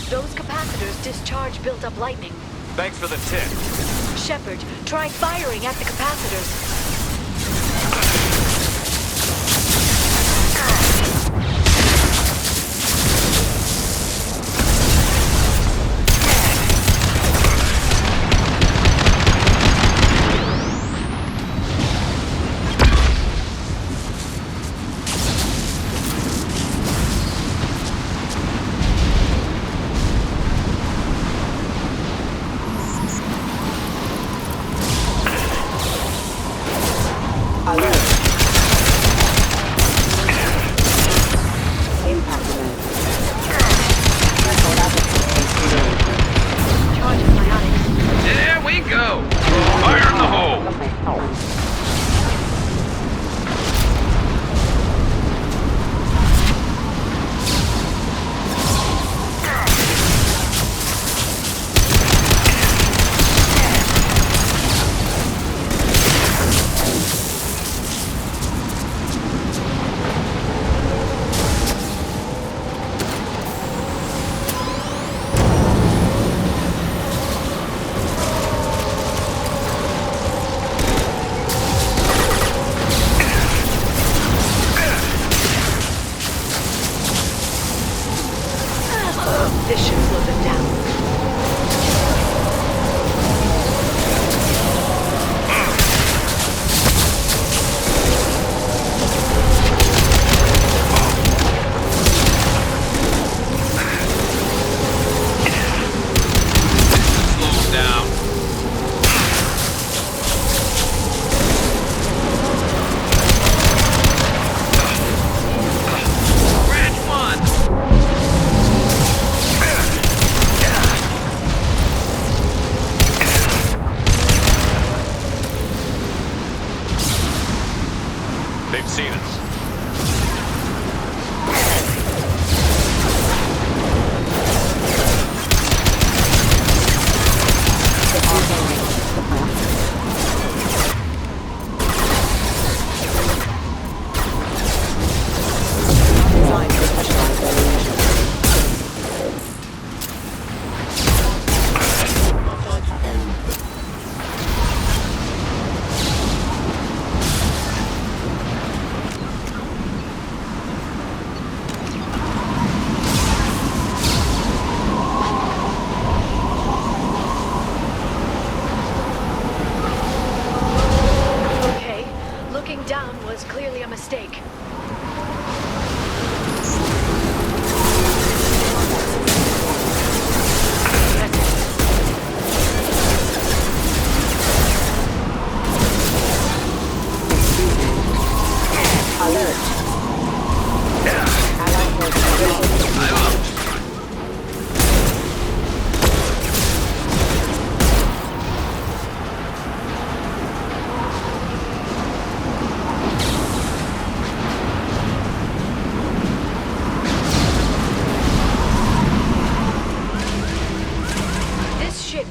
Those capacitors discharge built-up lightning. Thanks for the tip. Shepard, try firing at the capacitors. This should slow them down. They've seen us. Down was clearly a mistake.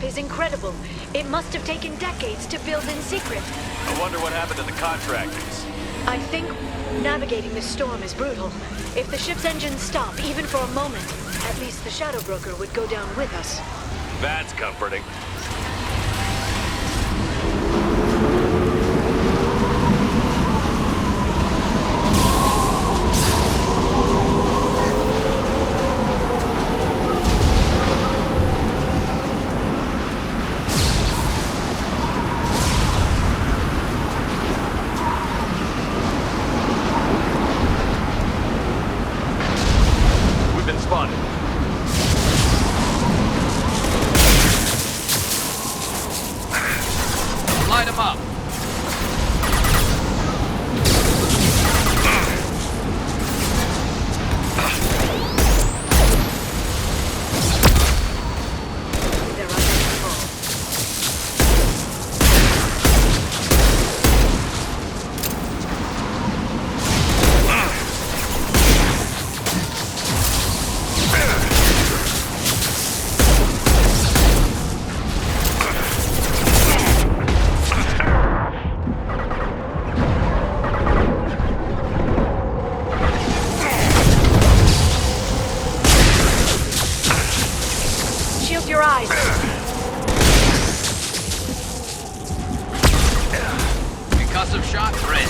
Is incredible. It must have taken decades to build in secret. I wonder what happened to the contractors. I think navigating this storm is brutal. If the ship's engines stop, even for a moment, at least the Shadow Broker would go down with us. That's comforting. Spotted. eyes! Concussive shots ready.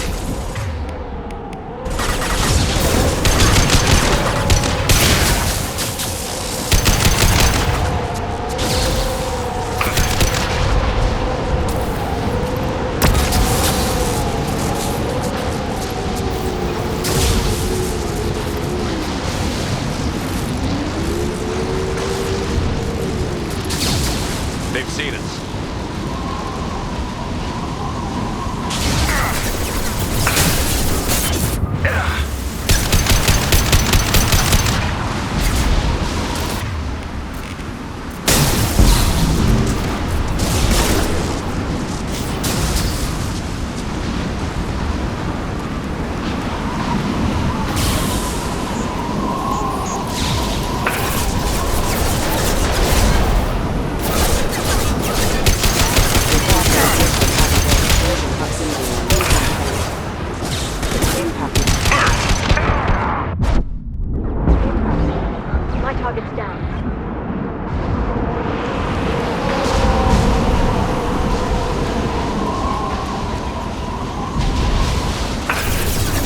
They've seen us. My target's down.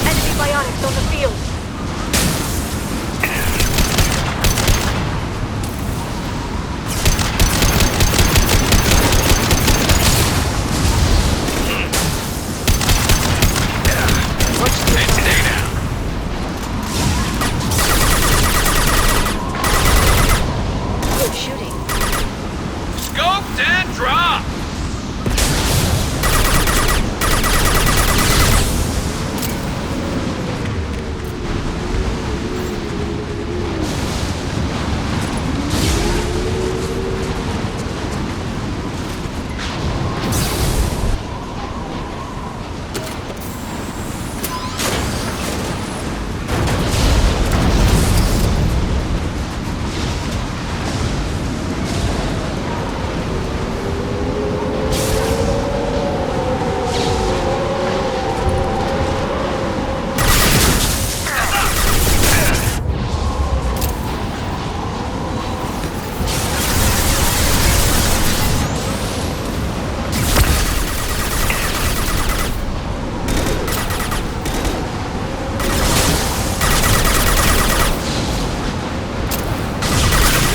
Enemy biotics on the field. It's data. Good shooting. Scoped and dropped.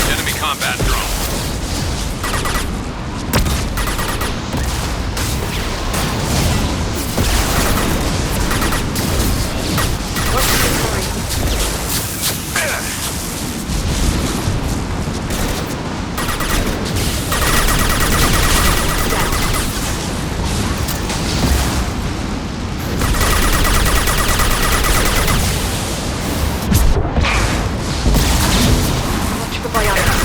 Enemy combat drone. What's the story? Watch for biotics.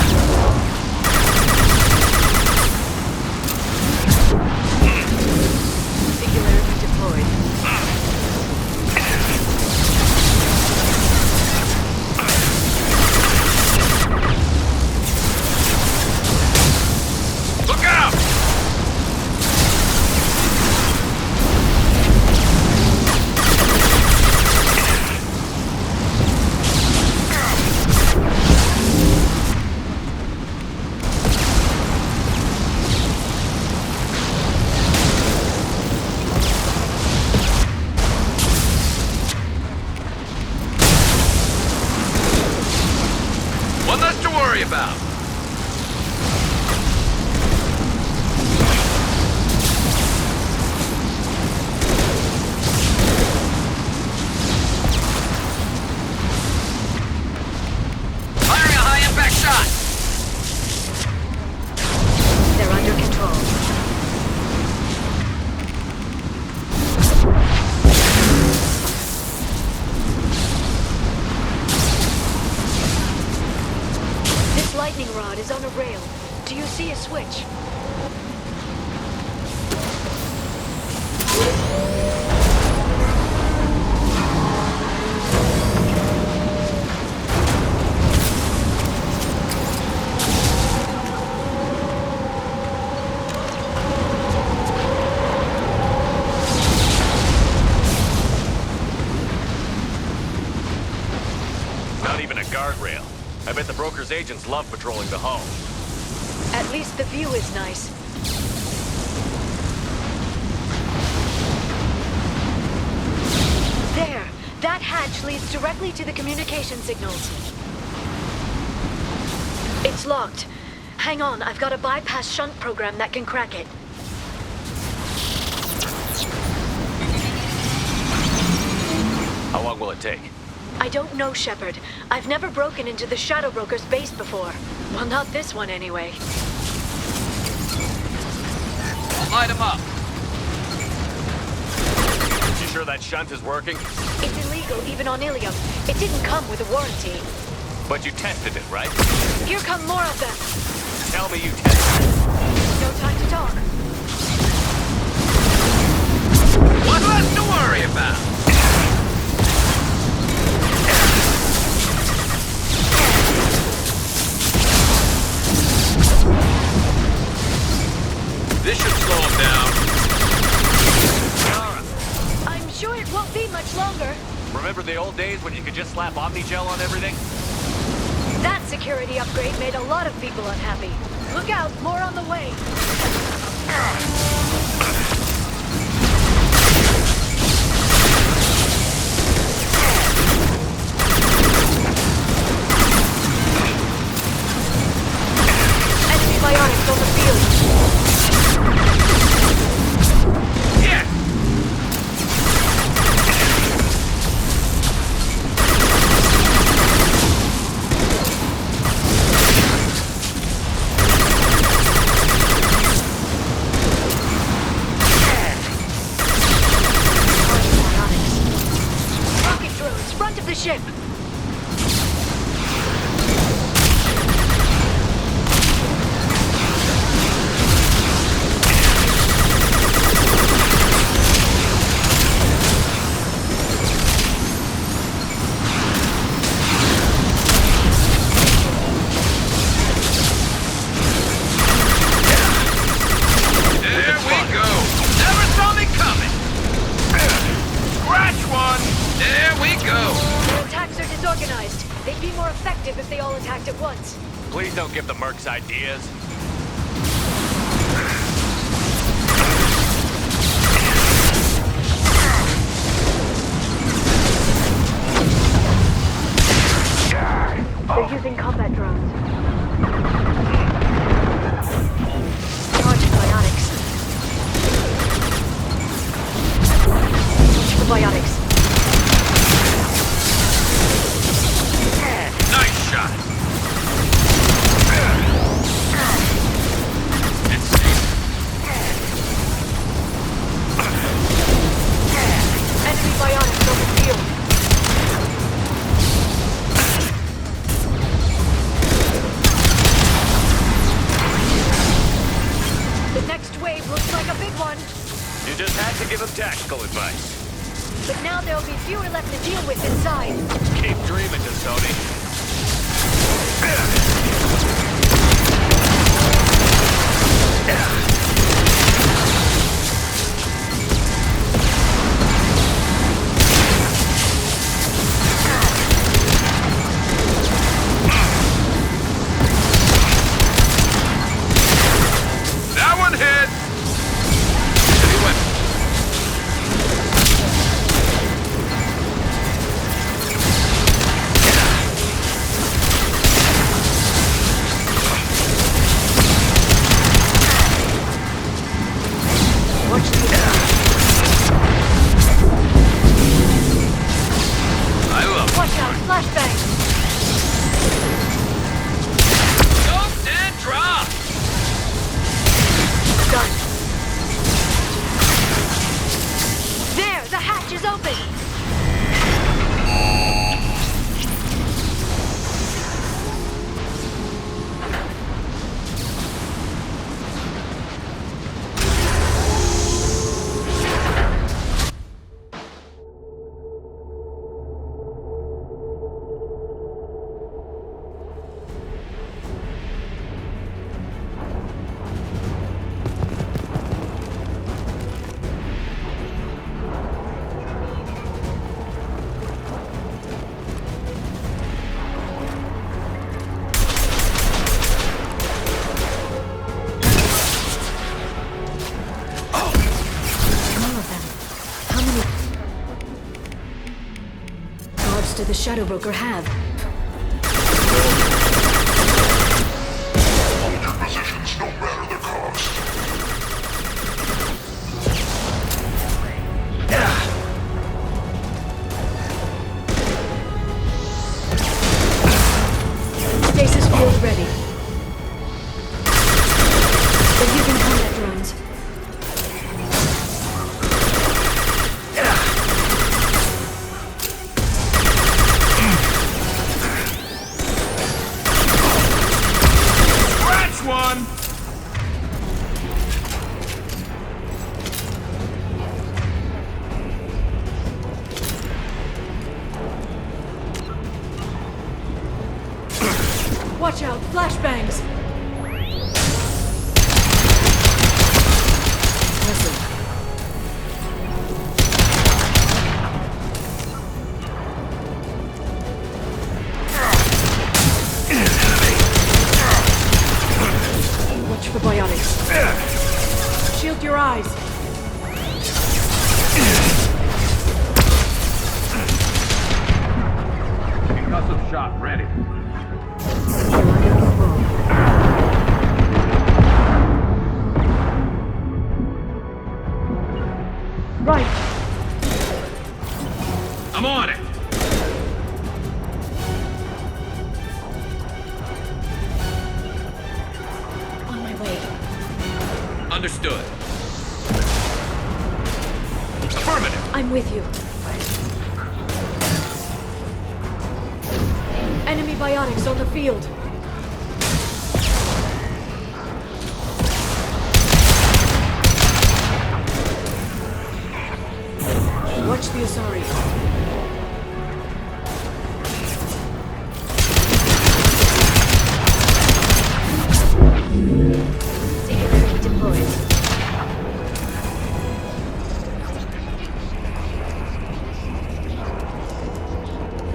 Singularity deployed. Look out! One less to worry about. Firing a high-impact shot. They're under control. This lightning rod is on a rail. Do you see a switch? Not even a guardrail. I bet the broker's agents love patrolling the hull. At least the view is nice. There! That hatch leads directly to the communication signals. It's locked. Hang on, I've got a bypass shunt program that can crack it. How long will it take? I don't know, Shepard. I've never broken into the Shadow Broker's base before. Well, not this one anyway. Light him up. You sure that shunt is working? It's illegal even on Ilium. It didn't come with a warranty. But you tested it, right? Here come more of them. Tell me you tested it. No time to talk. One less to worry about. This should slow him down. Yara, I'm sure it won't be much longer. remember the old days when you could just slap Omnigel on everything? That security upgrade made a lot of people unhappy. Look out, more on the way. Enemy biotics on the field. Yeah. Rocket drones, front of the ship. There we go. Never saw me coming. Scratch one. There we go. Their attacks are disorganized. They'd be more effective if they all attacked at once. Please don't give the mercs ideas. They're using combat drones. Charging biotics. The biotics. Nice shot. It's safe. Enemy biotics on the field. The next wave looks like a big one. You just had to give him tactical advice. But now there'll be fewer left to deal with inside. Keep dreaming, Tony. That one hit. Heavy weapon. Watch the I love it. Watch out, flashbang. Scoped and dropped. Done. There, the hatch is open. Shadow Broker have? Hold your positions no matter the cost. Stasis field ready. They're using combat drones. Scratch one! Watch out, flashbangs! Listen. Watch for biotics. Shield your eyes. Concussive shot ready. Right. I'm on it. On my way. Understood. Affirmative. I'm with you. Enemy biotics on the field. Watch the Asari. Singularity deployed.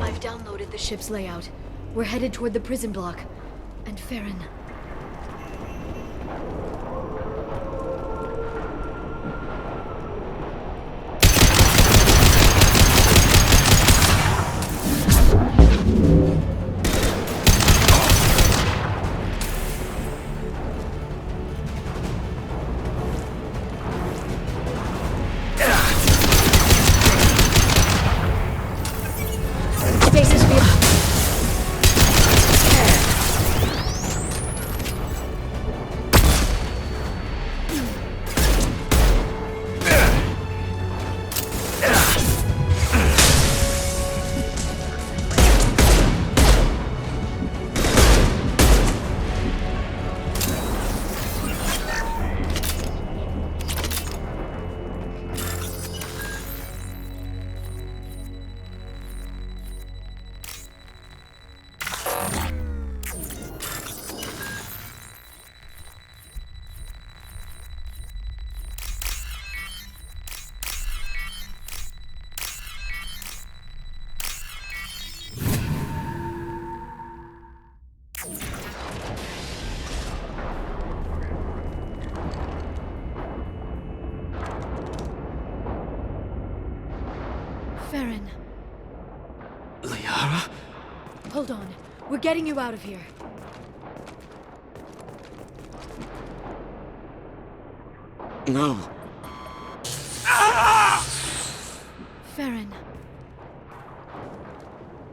I've downloaded the ship's layout. We're headed toward the prison block. And Farron. Stasis field. Farron. Liara? Hold on. We're getting you out of here. No. Farron.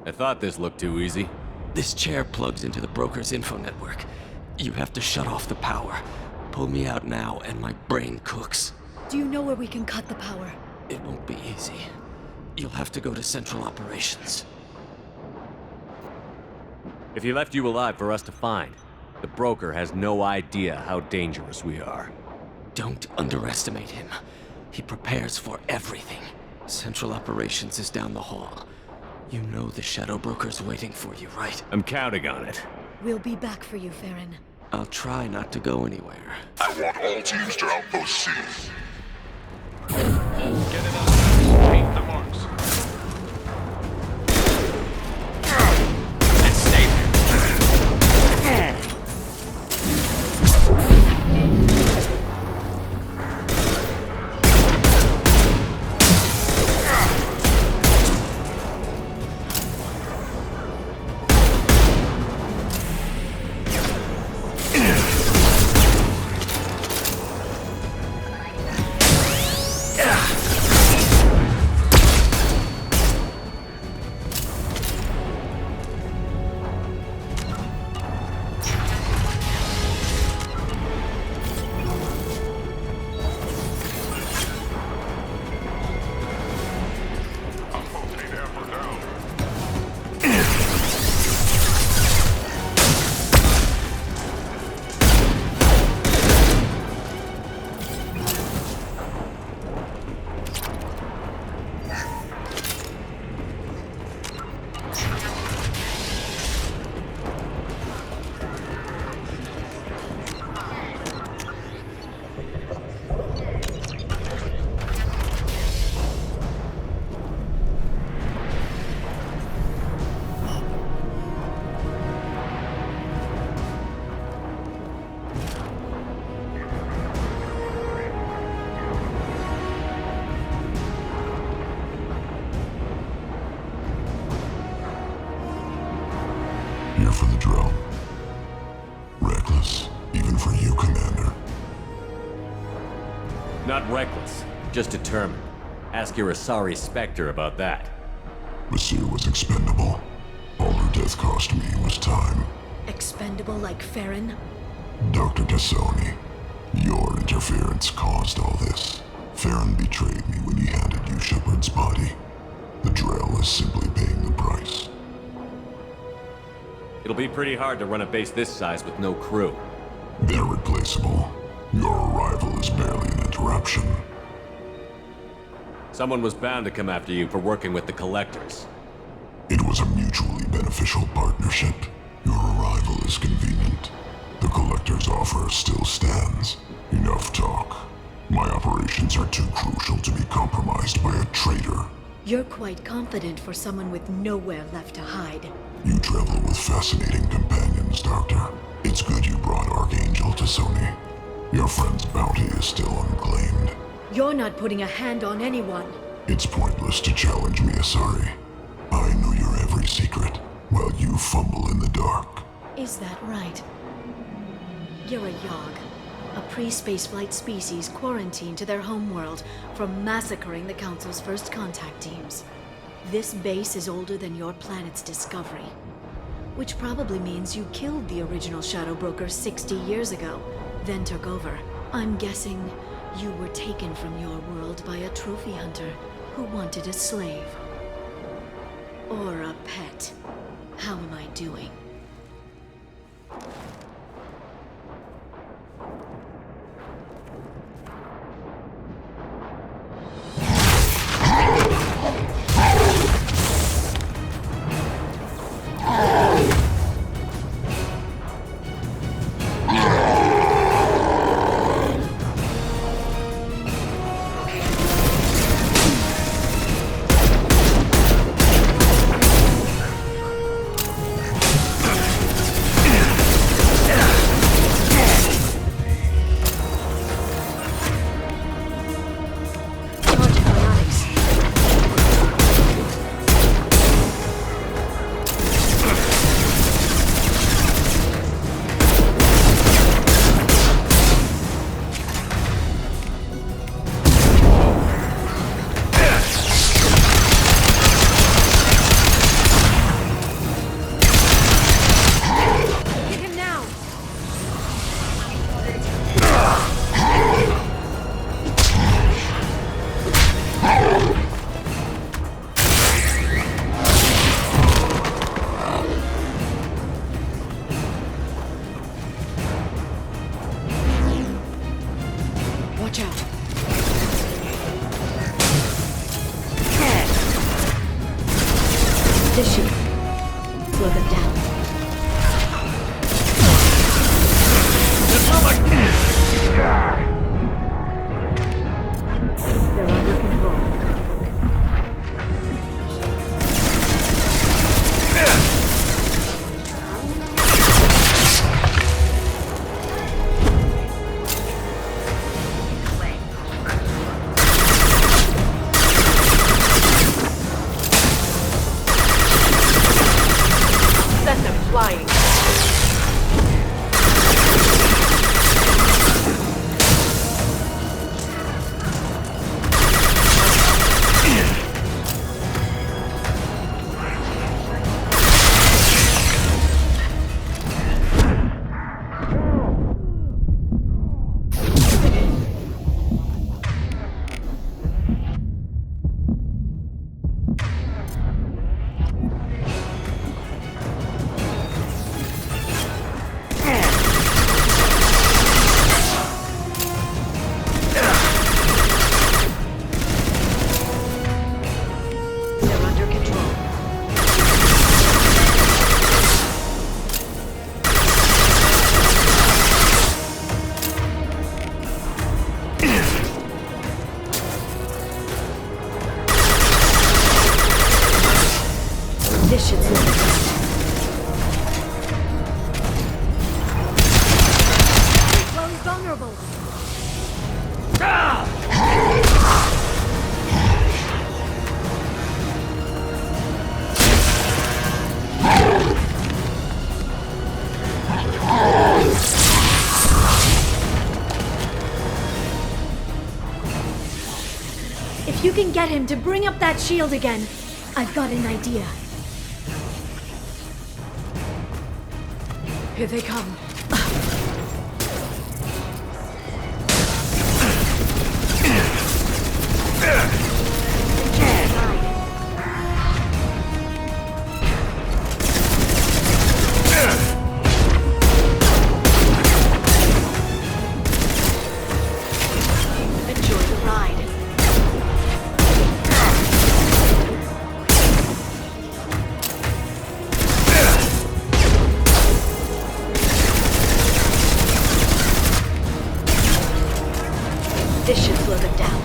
I thought this looked too easy. This chair plugs into the broker's info network. You have to shut off the power. Pull me out now and my brain cooks. Do you know where we can cut the power? It won't be easy. You'll have to go to Central Operations. If he left you alive for us to find, the broker has no idea how dangerous we are. Don't underestimate him. He prepares for everything. Central Operations is down the hall. You know the Shadow Broker's waiting for you, right? I'm counting on it. We'll be back for you, Farron. I'll try not to go anywhere. I want all teams to Outpost C. Get it up. Paint the marks. And stay there. for the drill. Reckless, even for you, Commander. Not reckless, just determined. Ask your Asari Spectre about that. Basir was expendable. All her death cost me was time. Expendable like Farron? Dr. Tassoni, your interference caused all this. Farron betrayed me when he handed you Shepard's body. The Drell is simply paying the price. It'll be pretty hard to run a base this size with no crew. They're replaceable. Your arrival is barely an interruption. Someone was bound to come after you for working with the Collectors. It was a mutually beneficial partnership. Your arrival is convenient. The Collector's offer still stands. Enough talk. My operations are too crucial to be compromised by a traitor. You're quite confident for someone with nowhere left to hide. You travel with fascinating companions, Doctor. It's good you brought Archangel to Sony. Your friend's bounty is still unclaimed. You're not putting a hand on anyone. It's pointless to challenge me, Asari. I know your every secret, while you fumble in the dark. Is that right? You're a Yogg, a pre-spaceflight species quarantined to their homeworld from massacring the Council's first contact teams. This base is older than your planet's discovery, which probably means you killed the original Shadow Broker 60 years ago, then took over. I'm guessing you were taken from your world by a trophy hunter who wanted a slave. Or a pet. How am I doing? This should slow them down. They're under control. Send them flying. get him to bring up that shield again, I've got an idea. Here they come. This should slow them down.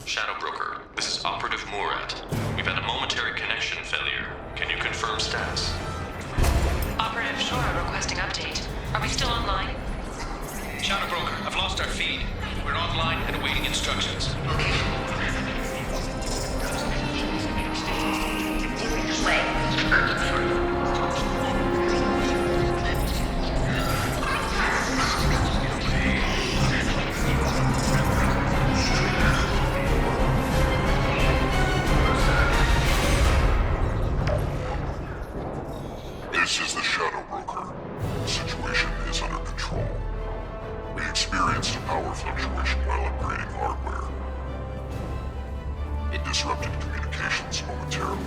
Shadow Broker, this is Operative Murat. We've had a momentary connection failure. Can you confirm status? Operative Shora requesting update. Are we still online? Shadow Broker, I've lost our feed. We're online and awaiting instructions. This is the Shadow Broker. The situation is under control. We experienced a power fluctuation while upgrading hardware. It disrupted communications momentarily.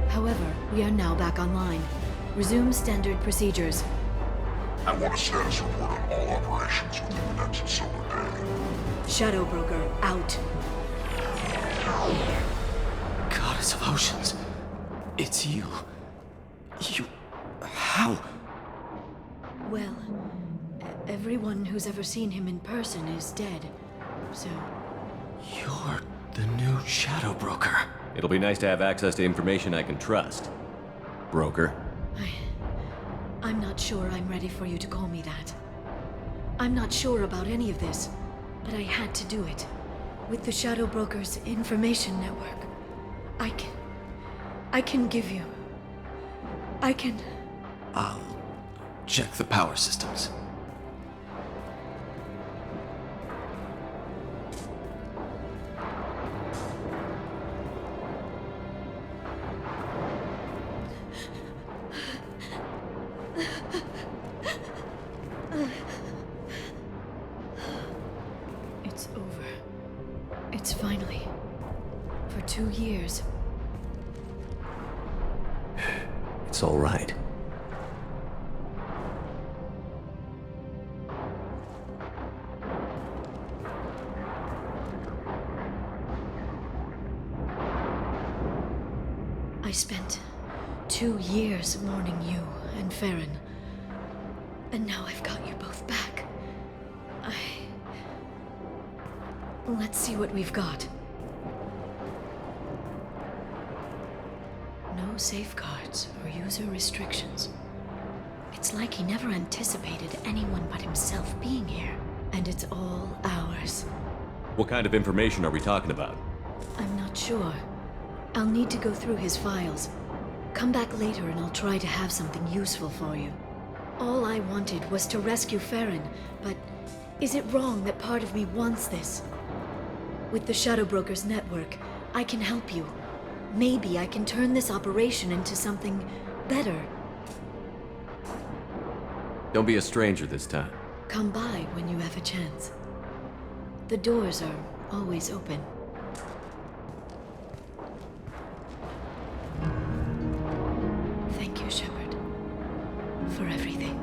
However, we are now back online. Resume standard procedures. I want a status report on all operations within the next solar day. Shadow Broker, out. Goddess of Oceans. It's you. You... How? Well, everyone who's ever seen him in person is dead. So, You're the new Shadow Broker. It'll be nice to have access to information I can trust. Broker. I'm not sure I'm ready for you to call me that. I'm not sure about any of this, but I had to do it. With the Shadow Broker's information network, I can give you... I can... I'll check the power systems. It's over. It's finally... For 2 years. It's all right. I spent 2 years mourning you and Farron. And now I've got you both back. Let's see what we've got. No safeguards or user restrictions. It's like he never anticipated anyone but himself being here. And it's all ours. What kind of information are we talking about? I'm not sure. I'll need to go through his files. Come back later and I'll try to have something useful for you. All I wanted was to rescue Farron, but is it wrong that part of me wants this? With the Shadow Brokers network, I can help you. Maybe I can turn this operation into something better. Don't be a stranger this time. Come by when you have a chance. The doors are always open. Thank you, Shepard, for everything.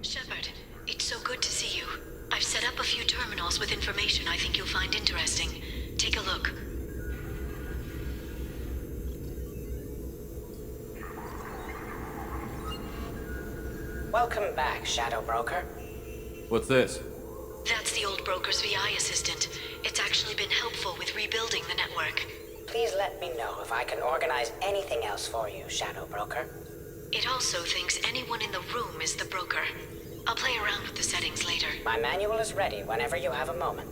Shepard, it's so good to see you. I've set up a few terminals with information I think you'll find interesting. Take a look. Welcome back, Shadow Broker. What's this? That's the old broker's VI assistant. It's actually been helpful with rebuilding the network. Please let me know if I can organize anything else for you, Shadow Broker. It also thinks anyone in the room is the broker. I'll play around with the settings later. My manual is ready whenever you have a moment.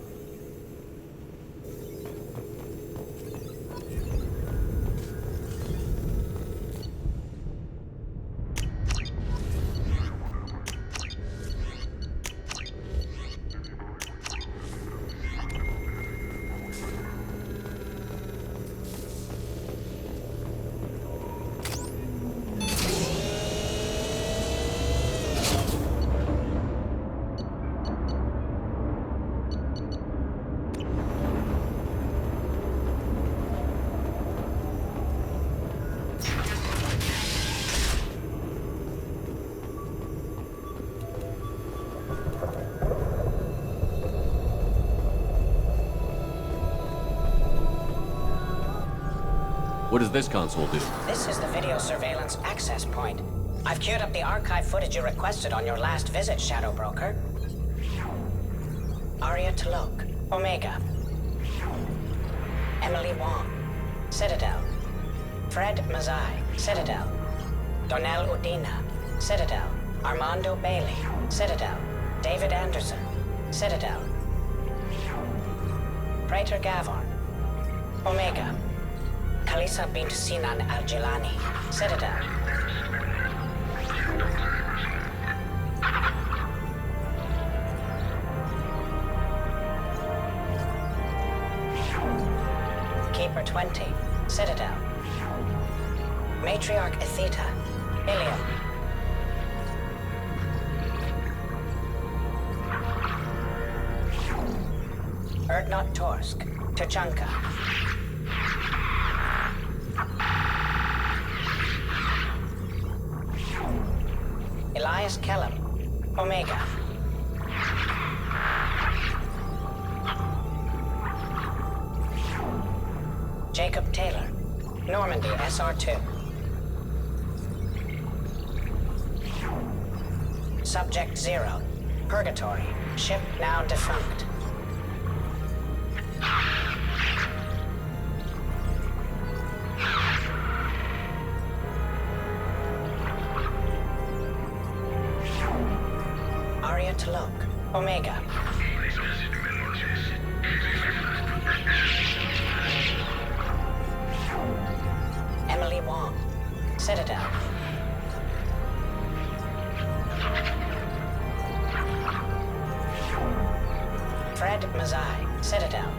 What does this console do? This is the video surveillance access point. I've queued up the archive footage you requested on your last visit, Shadow Broker. Arya T'Loak, Omega. Emily Wong, Citadel. Fred Mazai, Citadel. Donnell Udina, Citadel. Armando Bailey, Citadel. David Anderson, Citadel. Praetor Gavon, Omega. Kalisa bint Sinan Al-Jilani, Citadel. Keeper 20, Citadel. Matriarch Itheta, Ilium. Erdnot Torsk, Tuchanka. Elias Kellum, Omega. Jacob Taylor, Normandy SR2. Subject 0, Purgatory, ship now defunct. Arya T'Loak, Omega. Emily Wong, Citadel. Fred Mazai, Citadel.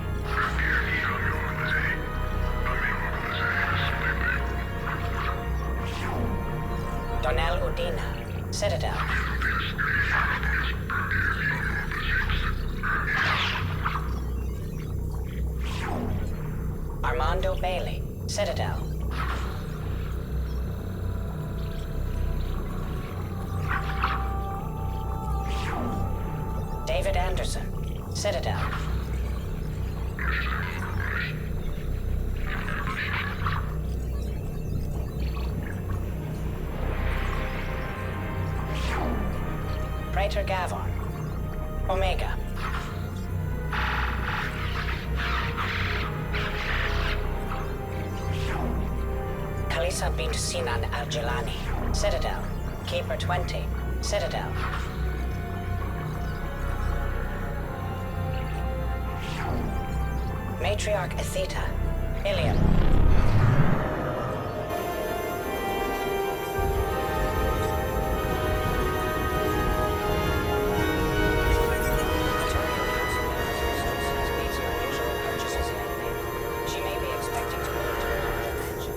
Donnell Udina, Citadel. Armando Bailey, Citadel. David Anderson, Citadel. Praetor Gavon, Omega. Khalisa bint Sinan Al-Jilani, Citadel. Keeper 20, Citadel. Matriarch Atheta, Ilium. She may be expecting to move to a larger mansion.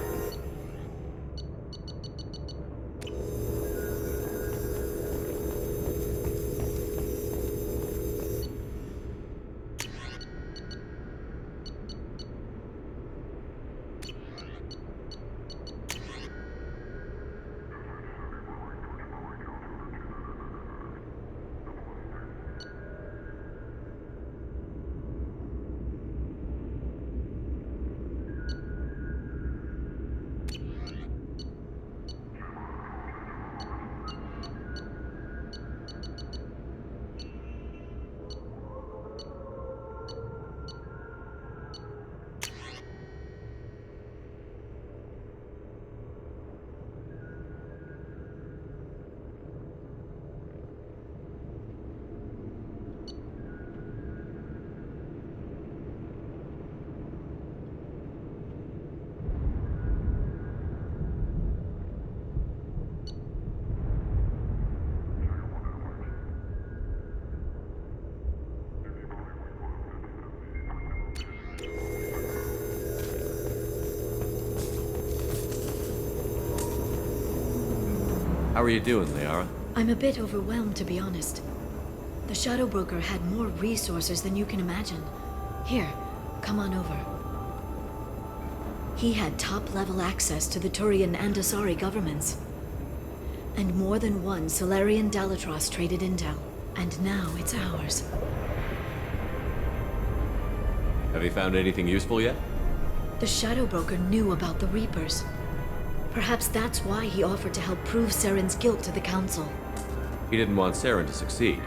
How are you doing, Liara? I'm a bit overwhelmed, to be honest. The Shadow Broker had more resources than you can imagine. Here, come on over. He had top-level access to the Turian and Asari governments. And more than one Solarian Dalatros traded intel. And now it's ours. Have you found anything useful yet? The Shadow Broker knew about the Reapers. Perhaps that's why he offered to help prove Saren's guilt to the Council. He didn't want Saren to succeed.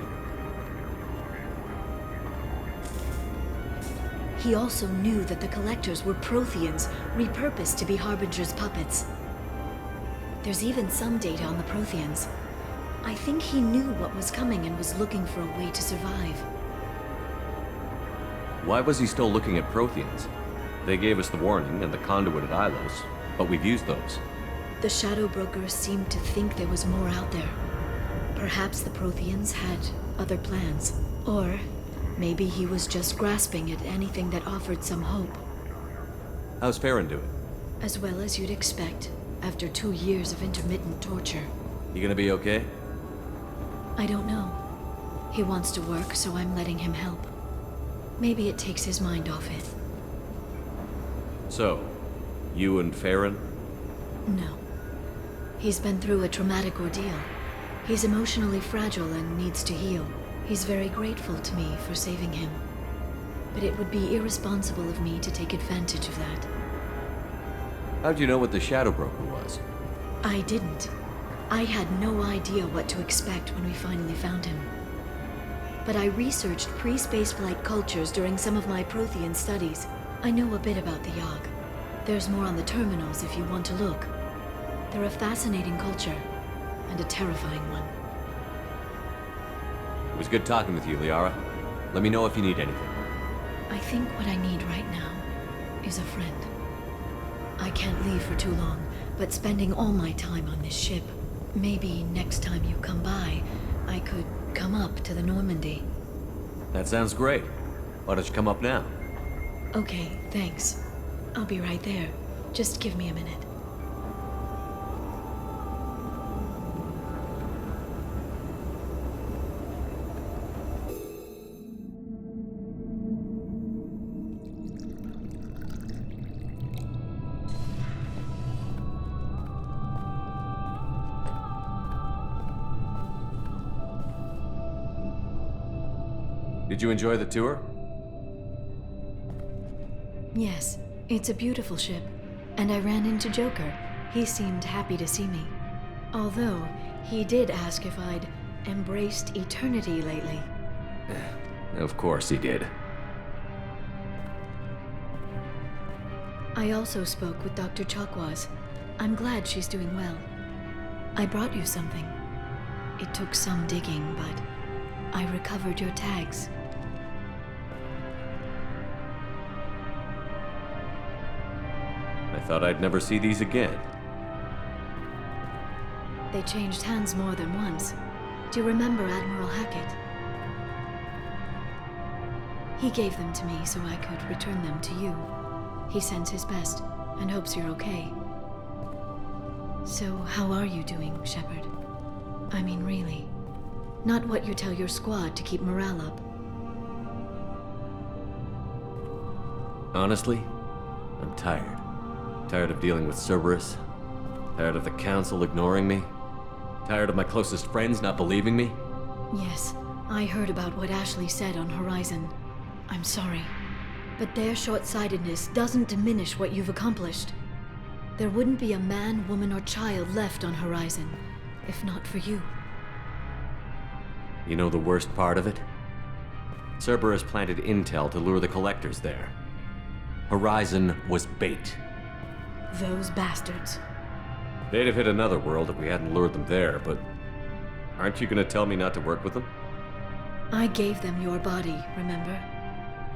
He also knew that the Collectors were Protheans, repurposed to be Harbinger's puppets. There's even some data on the Protheans. I think he knew what was coming and was looking for a way to survive. Why was he still looking at Protheans? They gave us the warning and the conduit at Ilos, but we've used those. The Shadow Brokers seemed to think there was more out there. Perhaps the Protheans had other plans. Or maybe he was just grasping at anything that offered some hope. How's Farron doing? As well as you'd expect, after 2 years of intermittent torture. You gonna be okay? I don't know. He wants to work, so I'm letting him help. Maybe it takes his mind off it. So, you and Farron? No. He's been through a traumatic ordeal. He's emotionally fragile and needs to heal. He's very grateful to me for saving him. But it would be irresponsible of me to take advantage of that. How'd you know what the Shadow Broker was? I didn't. I had no idea what to expect when we finally found him. But I researched pre-spaceflight cultures during some of my Prothean studies. I know a bit about the Yogg. There's more on the terminals if you want to look. They're a fascinating culture, and a terrifying one. It was good talking with you, Liara. Let me know if you need anything. I think what I need right now is a friend. I can't leave for too long, but spending all my time on this ship. Maybe next time you come by, I could come up to the Normandy. That sounds great. Why don't you come up now? Okay, thanks. I'll be right there. Just give me a minute. Did you enjoy the tour? Yes, it's a beautiful ship. And I ran into Joker. He seemed happy to see me. Although, he did ask if I'd embraced eternity lately. Of course he did. I also spoke with Dr. Chakwas. I'm glad she's doing well. I brought you something. It took some digging, but I recovered your tags. I thought I'd never see these again. They changed hands more than once. Do you remember Admiral Hackett? He gave them to me so I could return them to you. He sends his best and hopes you're okay. So, how are you doing, Shepard? I mean, really. Not what you tell your squad to keep morale up. Honestly, I'm tired. Tired of dealing with Cerberus. Tired of the Council ignoring me. Tired of my closest friends not believing me. Yes, I heard about what Ashley said on Horizon. I'm sorry. But their short-sightedness doesn't diminish what you've accomplished. There wouldn't be a man, woman, or child left on Horizon, if not for you. You know the worst part of it? Cerberus planted intel to lure the Collectors there. Horizon was bait. Those bastards. They'd have hit another world if we hadn't lured them there, but aren't you gonna tell me not to work with them? I gave them your body, remember?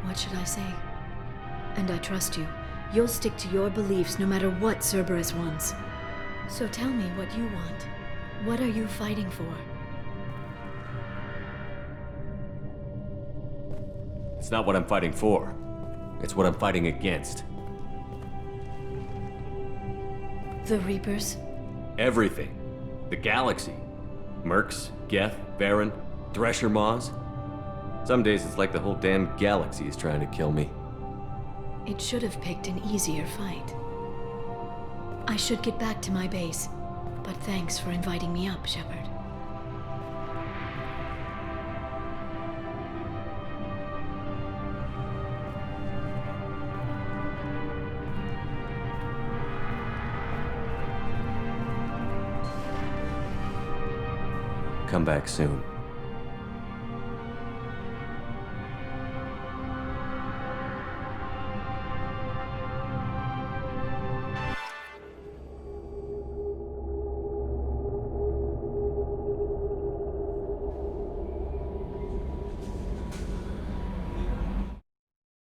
What should I say? And I trust you. You'll stick to your beliefs no matter what Cerberus wants. So tell me what you want. What are you fighting for? It's not what I'm fighting for. It's what I'm fighting against. The Reapers? Everything. The galaxy. Mercs, Geth, Baron, Thresher Maws. Some days it's like the whole damn galaxy is trying to kill me. It should have picked an easier fight. I should get back to my base, but thanks for inviting me up, Shepard. Come back soon.